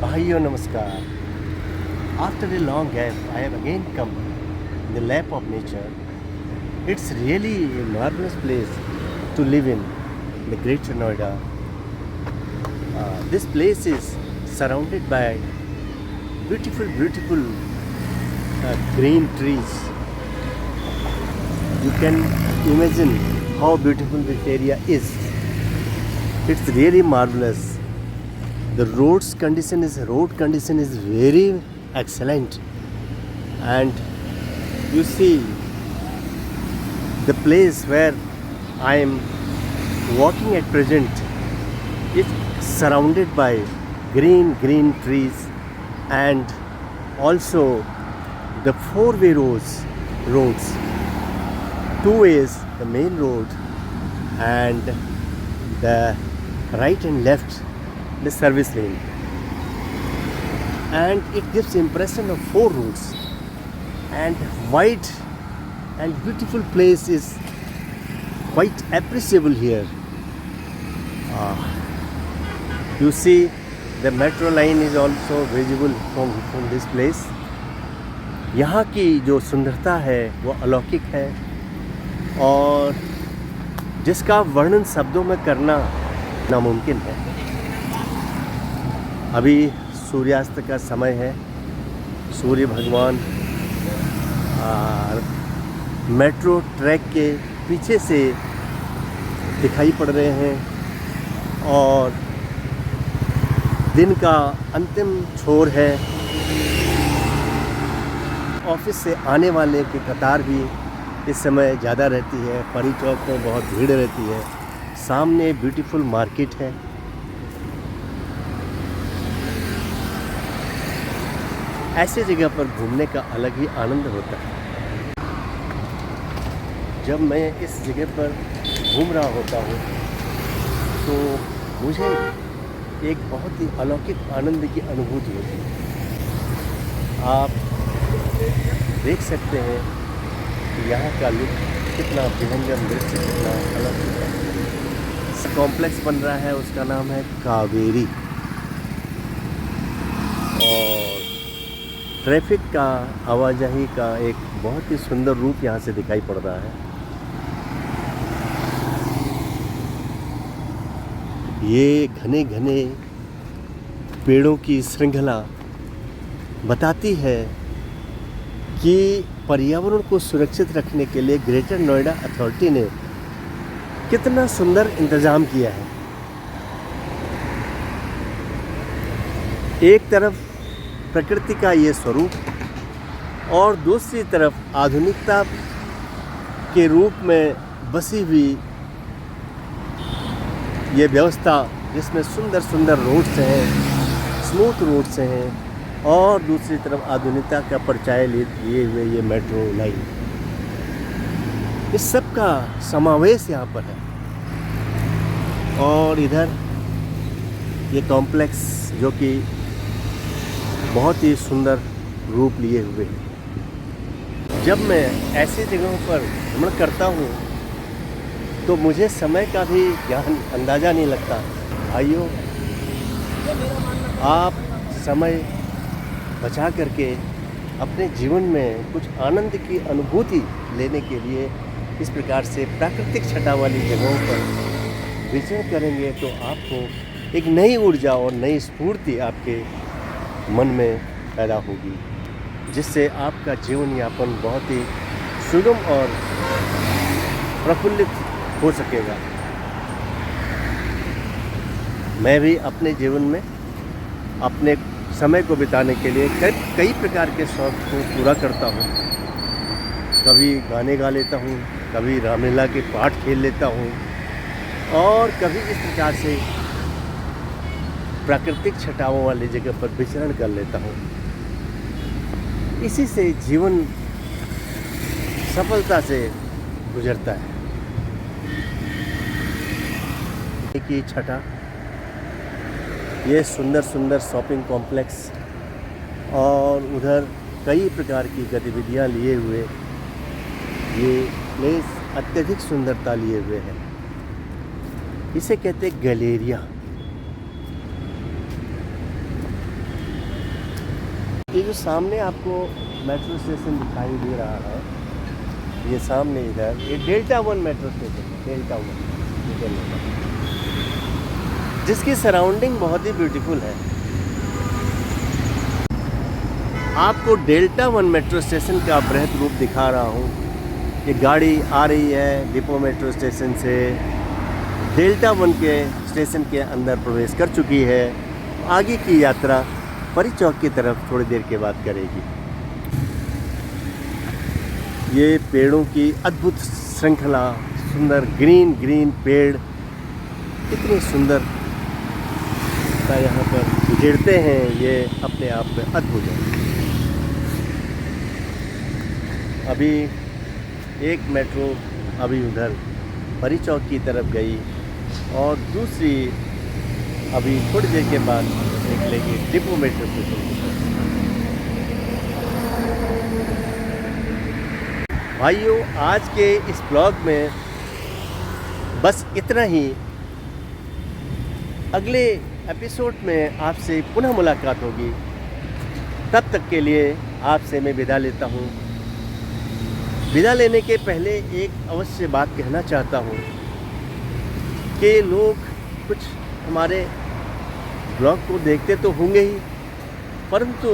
भाइयों नमस्कार. After a long gap, I have again come in the lap of nature. It's really a marvelous place to live in the Greater Noida. This place is surrounded by beautiful green trees. You can imagine how beautiful this area is. It's really marvelous. The road condition is very excellent, and you see the place where I am walking at present is surrounded by green trees, and also the four-way roads, two ways, the main road, and the right and left, the service lane, and it gives impression of four roads, and wide and beautiful place is quite appreciable here. You see the metro line is also visible from this place. यहाँ की जो सुंदरता है वो अलौकिक है और जिसका वर्णन शब्दों में करना नामुमकिन है. अभी सूर्यास्त का समय है. सूर्य भगवान मेट्रो ट्रैक के पीछे से दिखाई पड़ रहे हैं और दिन का अंतिम छोर है. ऑफिस से आने वाले की कतार भी इस समय ज़्यादा रहती है. परी चौक में बहुत भीड़ रहती है. सामने ब्यूटीफुल मार्केट है. ऐसे जगह पर घूमने का अलग ही आनंद होता है. जब मैं इस जगह पर घूम रहा होता हूँ तो मुझे एक बहुत ही अलौकिक आनंद की अनुभूति होती है. आप देख सकते हैं कि यहाँ का लुक कितना विहंगम दृश्य, कितना अलौकिक है. कॉम्प्लेक्स बन रहा है, उसका नाम है कावेरी, और ट्रैफिक का आवाजाही का एक बहुत ही सुंदर रूप यहाँ से दिखाई पड़ रहा है. ये घने पेड़ों की श्रृंखला बताती है कि पर्यावरण को सुरक्षित रखने के लिए ग्रेटर नोएडा अथॉरिटी ने कितना सुंदर इंतज़ाम किया है. एक तरफ प्रकृति का ये स्वरूप और दूसरी तरफ आधुनिकता के रूप में बसी हुई ये व्यवस्था, जिसमें सुंदर रोड्स हैं, स्मूथ रोड्स हैं, और दूसरी तरफ आधुनिकता का परिचय लिए हुए ये मेट्रो लाइन. इस सब का समावेश यहाँ पर है. और इधर ये कॉम्प्लेक्स जो कि बहुत ही सुंदर रूप लिए हुए है. जब मैं ऐसी जगहों पर भ्रमण करता हूँ तो मुझे समय का भी ज्ञान अंदाज़ा नहीं लगता. भाइयों, आप समय बचा करके अपने जीवन में कुछ आनंद की अनुभूति लेने के लिए इस प्रकार से प्राकृतिक छटा वाली जगहों पर विचरण करेंगे तो आपको एक नई ऊर्जा और नई स्फूर्ति आपके मन में पैदा होगी, जिससे आपका जीवन यापन बहुत ही सुगम और प्रफुल्लित हो सकेगा. मैं भी अपने जीवन में अपने समय को बिताने के लिए कई प्रकार के शौक को पूरा करता हूँ. कभी गाने गा लेता हूँ, कभी रामलीला के पाठ खेल लेता हूँ, और कभी इस प्रकार से प्राकृतिक छटाओं वाली जगह पर विचरण कर लेता हूँ. इसी से जीवन सफलता से गुजरता है. की छटा, ये सुंदर शॉपिंग कॉम्प्लेक्स और उधर कई प्रकार की गतिविधियां लिए हुए ये प्लेस अत्यधिक सुंदरता लिए हुए है. इसे कहते हैं गैलेरिया. ये जो सामने आपको मेट्रो स्टेशन दिखाई दे रहा है, ये सामने इधर ये डेल्टा 1 मेट्रो स्टेशन है, डेल्टा 1, जिसकी सराउंडिंग बहुत ही ब्यूटीफुल है। आपको डेल्टा 1 मेट्रो स्टेशन का बृहद रूप दिखा रहा हूँ। ये गाड़ी आ रही है डिपो मेट्रो स्टेशन से, डेल्टा 1 के स्टेशन के अंदर प्रवेश कर चुकी है। आगे की यात्रा परी चौक की तरफ थोड़ी देर के बाद करेगी। ये पेड़ों की अद्भुत श्रृंखला, सुंदर ग्रीन ग्रीन पेड़, इतनी सुंदर यहाँ पर गिरते हैं, ये अपने आप में अद्भुत है। अभी एक मेट्रो अभी उधर परी चौक की तरफ गई और दूसरी अभी थोड़ी देर के बाद निकलेगी डिपो मेट्रो स्टेशन की तरफ। भाइयों, आज के इस ब्लॉग में बस इतना ही। अगले एपिसोड में आपसे पुनः मुलाकात होगी। तब तक के लिए आपसे मैं विदा लेता हूँ। विदा लेने के पहले एक अवश्य बात कहना चाहता हूँ कि लोग कुछ हमारे ब्लॉग को देखते तो होंगे ही, परंतु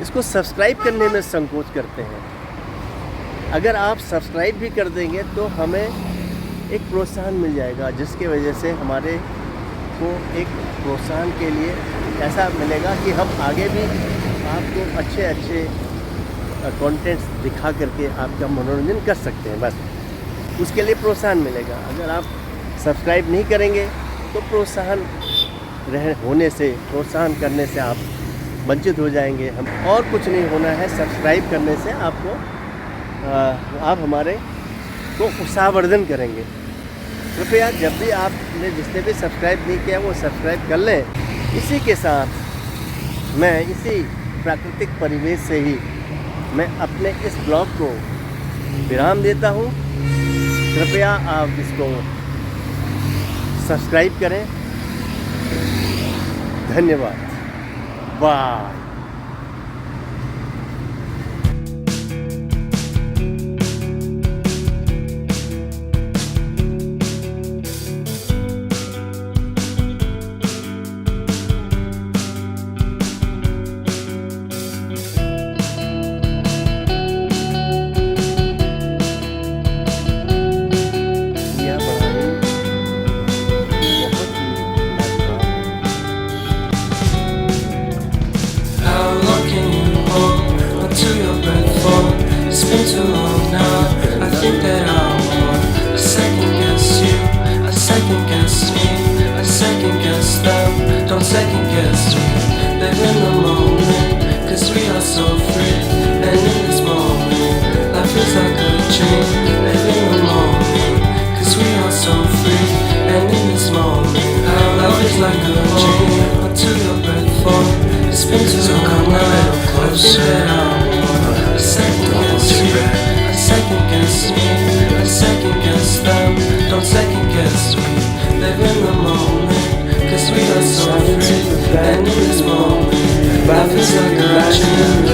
इसको सब्सक्राइब करने में संकोच करते हैं। अगर आप सब्सक्राइब भी कर देंगे तो हमें एक प्रोत्साहन मिल जाएगा, जिसकी वजह से हमारे को एक प्रोत्साहन के लिए ऐसा मिलेगा कि हम आगे भी आपको अच्छे अच्छे कंटेंट्स दिखा करके आपका मनोरंजन कर सकते हैं। बस उसके लिए प्रोत्साहन मिलेगा। अगर आप सब्सक्राइब नहीं करेंगे तो प्रोत्साहन करने से आप वंचित हो जाएंगे। हम और कुछ नहीं होना है, सब्सक्राइब करने से आपको आप हमारे को उत्साहवर्धन करेंगे। कृपया जब भी आपने जिसने भी सब्सक्राइब नहीं किया वो सब्सक्राइब कर लें। इसी के साथ मैं इसी प्राकृतिक परिवेश से ही मैं अपने इस ब्लॉग को विराम देता हूँ। कृपया आप इसको सब्सक्राइब करें। धन्यवाद। Bye. Don't second guess me. Live in the moment, 'cause we are so free. And in this moment, life feels like a dream. Live in the moment, 'cause we are so free. And in this moment, life is like a dream. Until your breath falls, it's been too long. I think that I want a second guess you, a second guess me, a second guess them. Don't second guess me. Live in the moment, 'cause we are so free. And in this moment, life is like a dream.